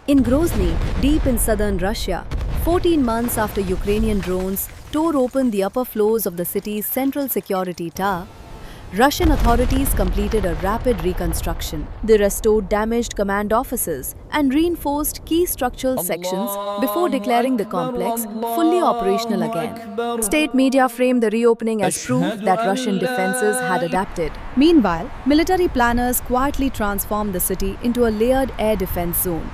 In Grozny, deep in southern Russia, 14 months after Ukrainian drones tore open the upper floors of the city's central security tower, Russian authorities completed a rapid reconstruction. They restored damaged command offices and reinforced key structural sections before declaring the complex fully operational again. State media framed the reopening as proof that Russian defenses had adapted. Meanwhile, military planners quietly transformed the city into a layered air defense zone,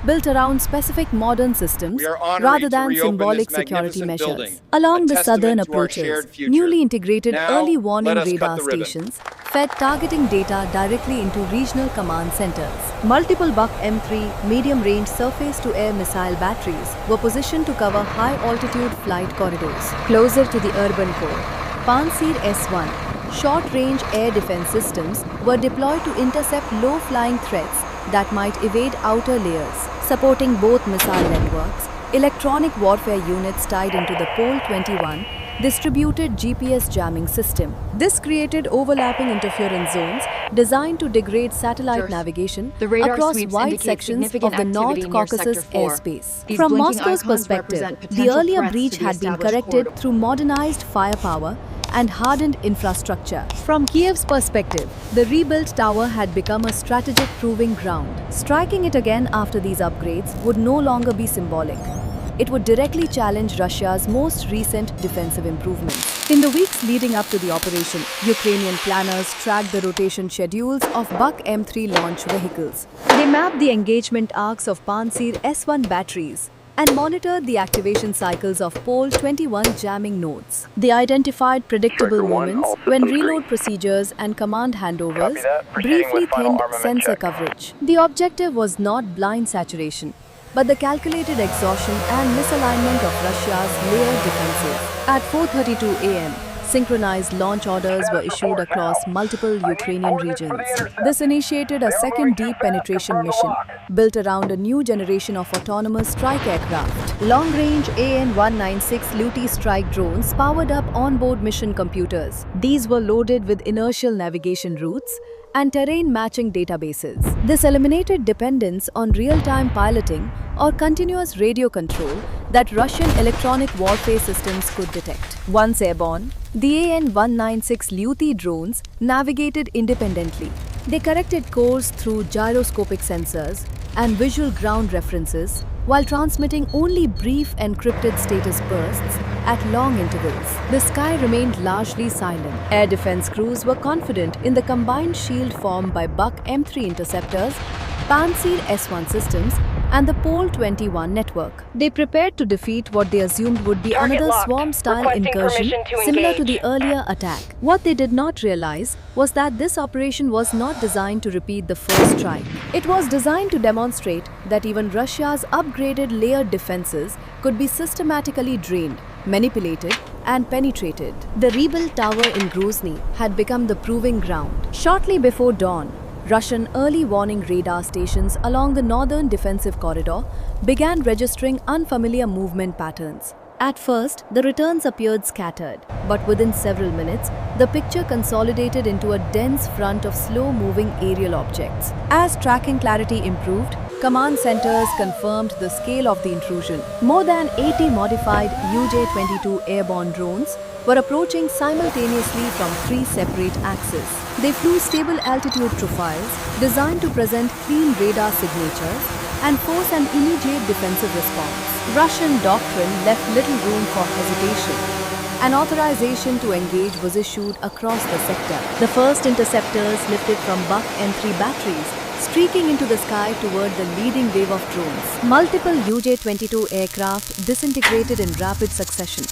built around specific modern systems rather than symbolic security measures. Along the southern approaches, newly integrated early warning radar stations fed targeting data directly into regional command centers. Multiple Buk M3 medium-range surface-to-air missile batteries were positioned to cover high-altitude flight corridors. Closer to the urban core, Pantsir S1 short-range air defense systems were deployed to intercept low-flying threats that might evade outer layers, supporting both missile networks. Electronic warfare units tied into the Pole 21 distributed GPS jamming system. This created overlapping interference zones designed to degrade satellite navigation across wide sections of the North Caucasus airspace. From Moscow's perspective, the earlier breach had been corrected through modernized firepower and hardened infrastructure. From Kiev's perspective, the rebuilt tower had become a strategic proving ground. Striking it again after these upgrades would no longer be symbolic. It would directly challenge Russia's most recent defensive improvements. In the weeks leading up to the operation, Ukrainian planners tracked the rotation schedules of Buk M3 launch vehicles. They mapped the engagement arcs of Pantsir S1 batteries and monitored the activation cycles of Pole 21 jamming nodes. They identified predictable moments when reload procedures and command handovers briefly thinned sensor coverage. The objective was not blind saturation, but the calculated exhaustion and misalignment of Russia's layered defenses. At 4:32 a.m., synchronized launch orders were issued across multiple Ukrainian regions. This initiated a second deep penetration mission, built around a new generation of autonomous strike aircraft. Long-range AN-196 Luty strike drones powered up onboard mission computers. These were loaded with inertial navigation routes and terrain-matching databases. This eliminated dependence on real-time piloting or continuous radio control that Russian electronic warfare systems could detect. Once airborne, the AN-196 Luty drones navigated independently. They corrected course through gyroscopic sensors and visual ground references while transmitting only brief encrypted status bursts at long intervals. The sky remained largely silent. Air defense crews were confident in the combined shield formed by Buk M3 interceptors, Pantsir S1 systems, and the Pole 21 network. They prepared to defeat what they assumed would be another swarm-style incursion similar to the earlier attack. What they did not realize was that this operation was not designed to repeat the first strike. It was designed to demonstrate that even Russia's upgraded layered defenses could be systematically drained, manipulated, and penetrated. The rebuilt tower in Grozny had become the proving ground. Shortly before dawn, Russian early warning radar stations along the northern defensive corridor began registering unfamiliar movement patterns. At first, the returns appeared scattered, but within several minutes, the picture consolidated into a dense front of slow-moving aerial objects. As tracking clarity improved, command centers confirmed the scale of the intrusion. More than 80 modified UJ-22 airborne drones were approaching simultaneously from 3 separate axes. They flew stable altitude profiles designed to present clean radar signatures and force an immediate defensive response. Russian doctrine left little room for hesitation. An authorization to engage was issued across the sector. The first interceptors lifted from Buk M3 batteries, streaking into the sky toward the leading wave of drones. Multiple UJ-22 aircraft disintegrated in rapid succession,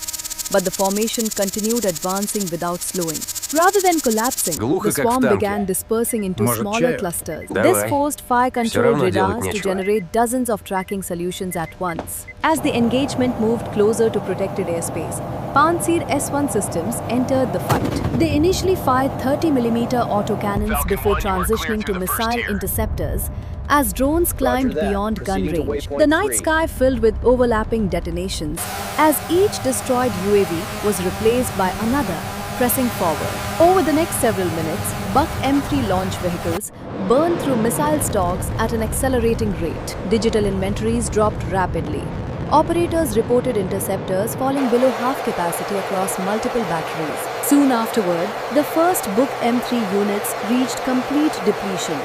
but the formation continued advancing without slowing. Rather than collapsing, the swarm began dispersing into smaller clusters. This forced fire-controlled radars to generate dozens of tracking solutions at once. As the engagement moved closer to protected airspace, Pantsir S1 systems entered the fight. They initially fired 30mm autocannons before transitioning to missile interceptors as drones climbed beyond gun range. The night sky filled with overlapping detonations as each destroyed UAV was replaced by another, pressing forward. Over the next several minutes, Buk M3 launch vehicles burned through missile stocks at an accelerating rate. Digital inventories dropped rapidly. Operators reported interceptors falling below half capacity across multiple batteries. Soon afterward, the first Buk M3 units reached complete depletion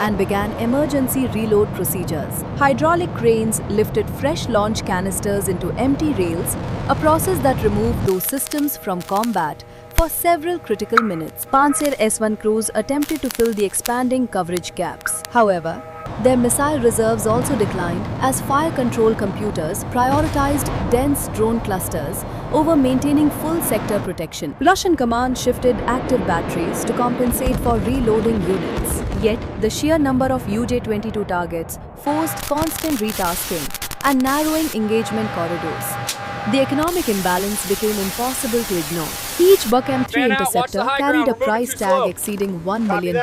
and began emergency reload procedures. Hydraulic cranes lifted fresh launch canisters into empty rails, a process that removed those systems from combat for several critical minutes. Panzer S-1 crews attempted to fill the expanding coverage gaps. However, their missile reserves also declined as fire control computers prioritized dense drone clusters over maintaining full sector protection. Russian command shifted active batteries to compensate for reloading units. Yet, the sheer number of UJ-22 targets forced constant retasking and narrowing engagement corridors. The economic imbalance became impossible to ignore. Each Buk M3 interceptor carried a price tag exceeding $1 million.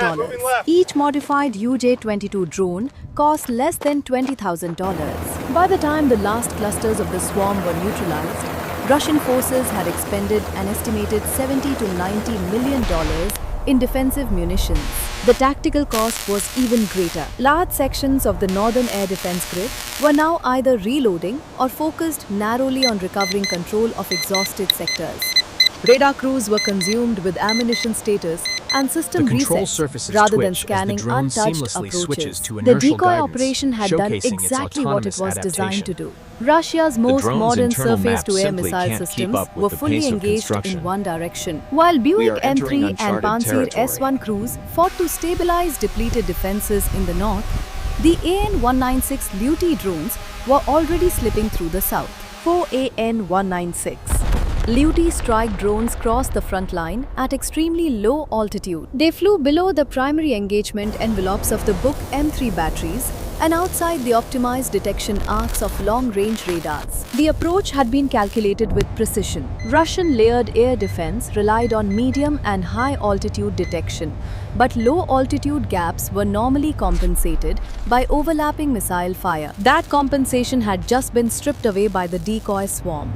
Each modified UJ-22 drone cost less than $20,000. By the time the last clusters of the swarm were neutralized, Russian forces had expended an estimated $70 to $90 million in defensive munitions. The tactical cost was even greater. Large sections of the northern air defense grid were now either reloading or focused narrowly on recovering control of exhausted sectors. Radar crews were consumed with ammunition status and system resets rather than scanning untouched approaches. The decoy operation had done exactly what it was designed to do. Russia's most modern surface-to-air missile systems were fully engaged in one direction, while Buick M3 and Panzer S-1 crews fought to stabilize depleted defenses in the north. The AN-196 Luti drones were already slipping through the south. 4 AN-196 Luti strike drones crossed the front line at extremely low altitude. They flew below the primary engagement envelopes of the Buk M3 batteries and outside the optimized detection arcs of long-range radars. The approach had been calculated with precision. Russian layered air defense relied on medium and high-altitude detection, but low-altitude gaps were normally compensated by overlapping missile fire. That compensation had just been stripped away by the decoy swarm,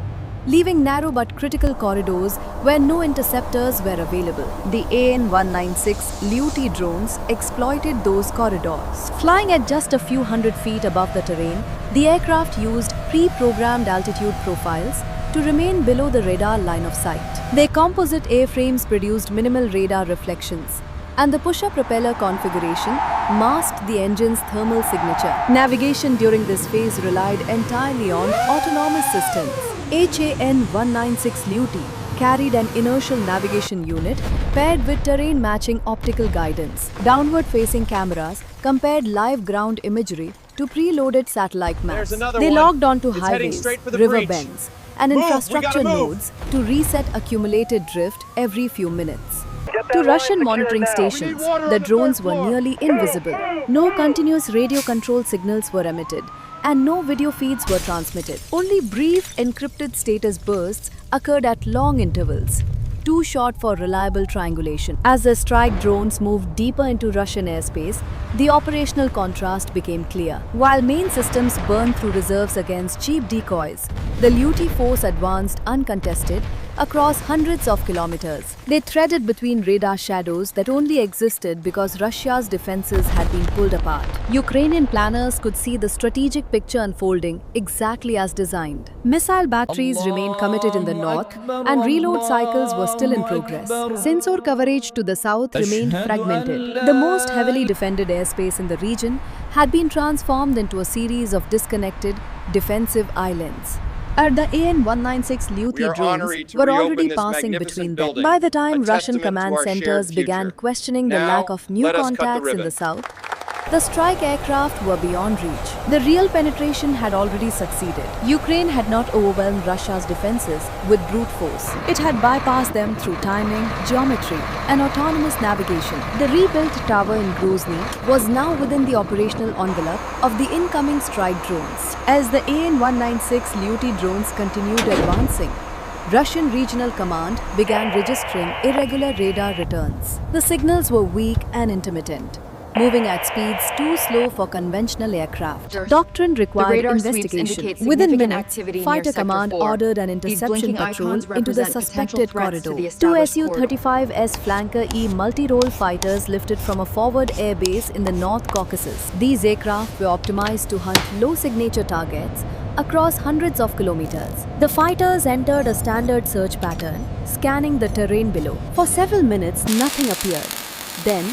leaving narrow but critical corridors where no interceptors were available. The AN-196 Luti drones exploited those corridors. Flying at just a few hundred feet above the terrain, the aircraft used pre-programmed altitude profiles to remain below the radar line of sight. Their composite airframes produced minimal radar reflections, and the pusher propeller configuration masked the engine's thermal signature. Navigation during this phase relied entirely on autonomous systems. HAN-196 Luti carried an inertial navigation unit paired with terrain-matching optical guidance. Downward-facing cameras compared live ground imagery to preloaded satellite maps. They logged onto highways, river bends, and infrastructure nodes to reset accumulated drift every few minutes. To Russian monitoring stations, the drones were nearly invisible. No continuous radio control signals were emitted, and no video feeds were transmitted. Only brief encrypted status bursts occurred at long intervals, too short for reliable triangulation. As the strike drones moved deeper into Russian airspace, the operational contrast became clear. While main systems burned through reserves against cheap decoys, the Luti force advanced uncontested across hundreds of kilometers. They threaded between radar shadows that only existed because Russia's defenses had been pulled apart. Ukrainian planners could see the strategic picture unfolding exactly as designed. Missile batteries remained committed in the north, and reload cycles were still in progress. Sensor coverage to the south remained fragmented. The most heavily defended airspace in the region had been transformed into a series of disconnected defensive islands. The AN-196 Luti drones were already passing between them. By the time Russian command centers began questioning the lack of new contacts in the south, the strike aircraft were beyond reach. The real penetration had already succeeded. Ukraine had not overwhelmed Russia's defenses with brute force. It had bypassed them through timing, geometry, and autonomous navigation. The rebuilt tower in Grozny was now within the operational envelope of the incoming strike drones. As the AN-196 Luti drones continued advancing, Russian Regional Command began registering irregular radar returns. The signals were weak and intermittent, moving at speeds too slow for conventional aircraft. Doctrine The required radar sweeps investigation. indicate Within significant minutes, activity near Fighter Sector Command 4. ordered an These interception blinking patrol icons into the represent suspected potential threats to corridor. the Two established corridor. Su-35S Flanker E multi-role fighters lifted from a forward air base in the North Caucasus. These aircraft were optimized to hunt low-signature targets across hundreds of kilometers. The fighters entered a standard search pattern, scanning the terrain below. For several minutes, nothing appeared. Then,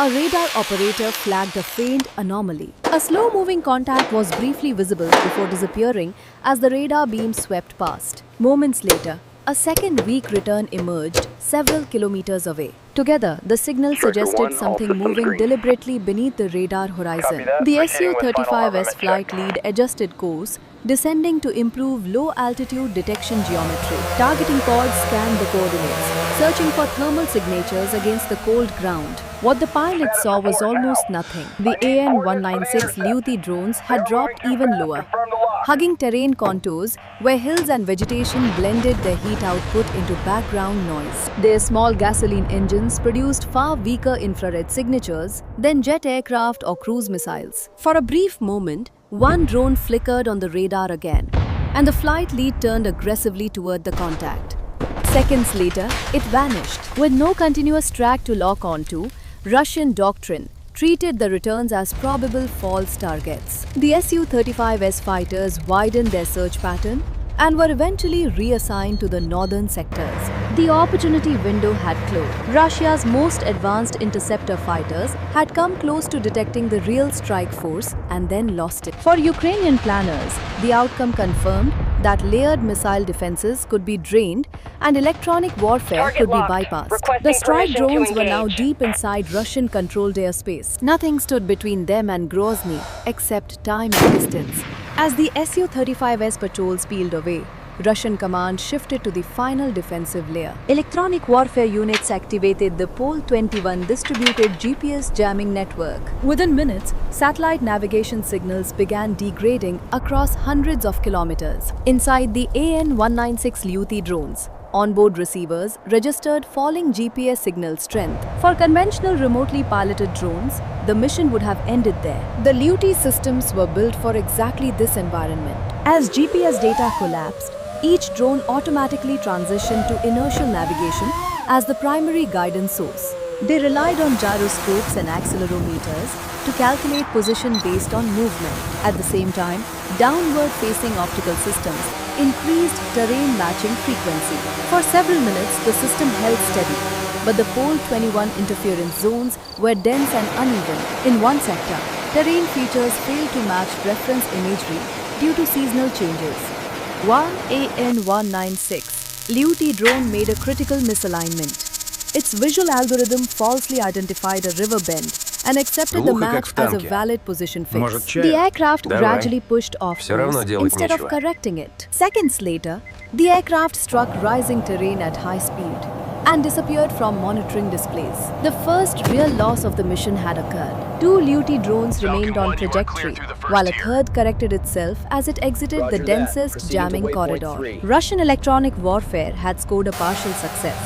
a radar operator flagged a faint anomaly. A slow-moving contact was briefly visible before disappearing as the radar beam swept past. Moments later, a second weak return emerged several kilometers away. Together, the signal suggested something moving deliberately beneath the radar horizon. The Su-35S flight lead adjusted course, descending to improve low-altitude detection geometry. Targeting pods scanned the coordinates, searching for thermal signatures against the cold ground. What the pilot saw was almost nothing. The AN-196 Luti drones had dropped even lower, hugging terrain contours where hills and vegetation blended their heat output into background noise. Their small gasoline engines produced far weaker infrared signatures than jet aircraft or cruise missiles. For a brief moment, one drone flickered on the radar again, and the flight lead turned aggressively toward the contact. Seconds later, it vanished. With no continuous track to lock onto, Russian doctrine treated the returns as probable false targets. The Su-35S fighters widened their search pattern and were eventually reassigned to the northern sectors. The opportunity window had closed. Russia's most advanced interceptor fighters had come close to detecting the real strike force and then lost it. For Ukrainian planners, the outcome confirmed that layered missile defenses could be drained and electronic warfare could be bypassed. The strike drones were now deep inside Russian-controlled airspace. Nothing stood between them and Grozny except time and distance. As the Su-35S patrols peeled away, Russian command shifted to the final defensive layer. Electronic warfare units activated the Pol-21 distributed GPS jamming network. Within minutes, satellite navigation signals began degrading across hundreds of kilometers. Inside the AN-196 Luti drones, onboard receivers registered falling GPS signal strength. For conventional remotely piloted drones, the mission would have ended there. The Luti systems were built for exactly this environment. As GPS data collapsed, each drone automatically transitioned to inertial navigation as the primary guidance source. They relied on gyroscopes and accelerometers to calculate position based on movement. At the same time, downward-facing optical systems increased terrain matching frequency. For several minutes, the system held steady, but the Pol-21 interference zones were dense and uneven. In one sector, terrain features failed to match reference imagery due to seasonal changes. One AN-196 Luti drone made a critical misalignment. Its visual algorithm falsely identified a river bend and accepted the match as a valid position fix. The aircraft gradually pushed off course instead of correcting it. Seconds later, the aircraft struck rising terrain at high speed and disappeared from monitoring displays. The first real loss of the mission had occurred. Two Luti drones remained on trajectory, while a third corrected itself as it exited the densest jamming corridor. Russian electronic warfare had scored a partial success,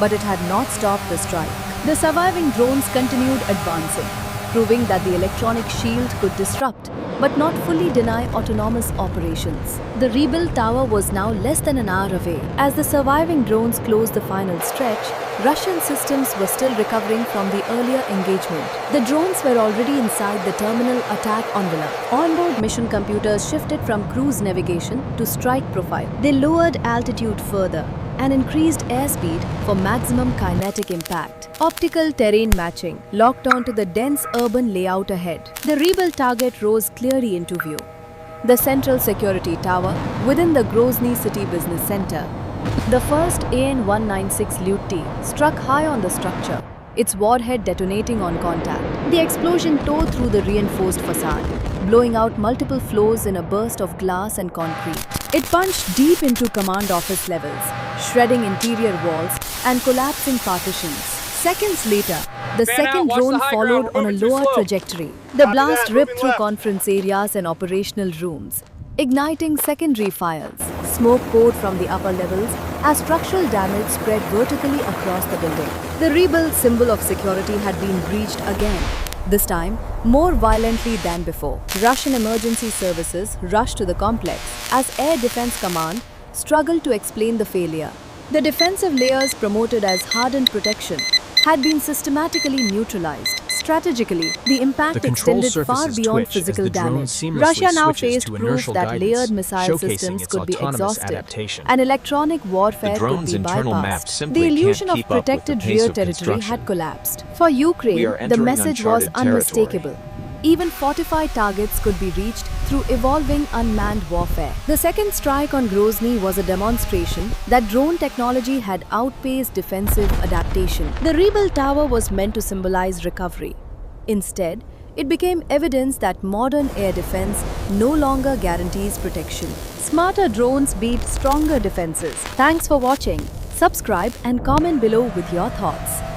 but it had not stopped the strike. The surviving drones continued advancing, proving that the electronic shield could disrupt but not fully deny autonomous operations. The rebuilt tower was now less than an hour away. As the surviving drones closed the final stretch, Russian systems were still recovering from the earlier engagement. The drones were already inside the terminal attack envelope. Onboard mission computers shifted from cruise navigation to strike profile. They lowered altitude further and increased airspeed for maximum kinetic impact. Optical terrain matching locked onto the dense urban layout ahead. The rebuilt target rose clearly into view. The central security tower within the Grozny City Business Center. The first AN-196 Luti struck high on the structure, its warhead detonating on contact. The explosion tore through the reinforced facade, blowing out multiple floors in a burst of glass and concrete. It punched deep into command office levels, shredding interior walls and collapsing partitions. Seconds later, the second drone followed on a lower trajectory. The blast ripped through conference areas and operational rooms, igniting secondary fires. Smoke poured from the upper levels as structural damage spread vertically across the building. The rebuilt symbol of security had been breached again, this time more violently than before. Russian emergency services rushed to the complex as Air Defense Command struggled to explain the failure. The defensive layers promoted as hardened protection had been systematically neutralized. Strategically, the impact extended far beyond physical damage. Russia now faced proof that layered missile systems could be exhausted and electronic warfare could be bypassed. The illusion of protected rear territory had collapsed. For Ukraine, the message was unmistakable. Even fortified targets could be reached through evolving unmanned warfare. The second strike on Grozny was a demonstration that drone technology had outpaced defensive adaptation. The rebuilt tower was meant to symbolize recovery. Instead, it became evidence that modern air defense no longer guarantees protection. Smarter drones beat stronger defenses. Thanks for watching. Subscribe and comment below with your thoughts.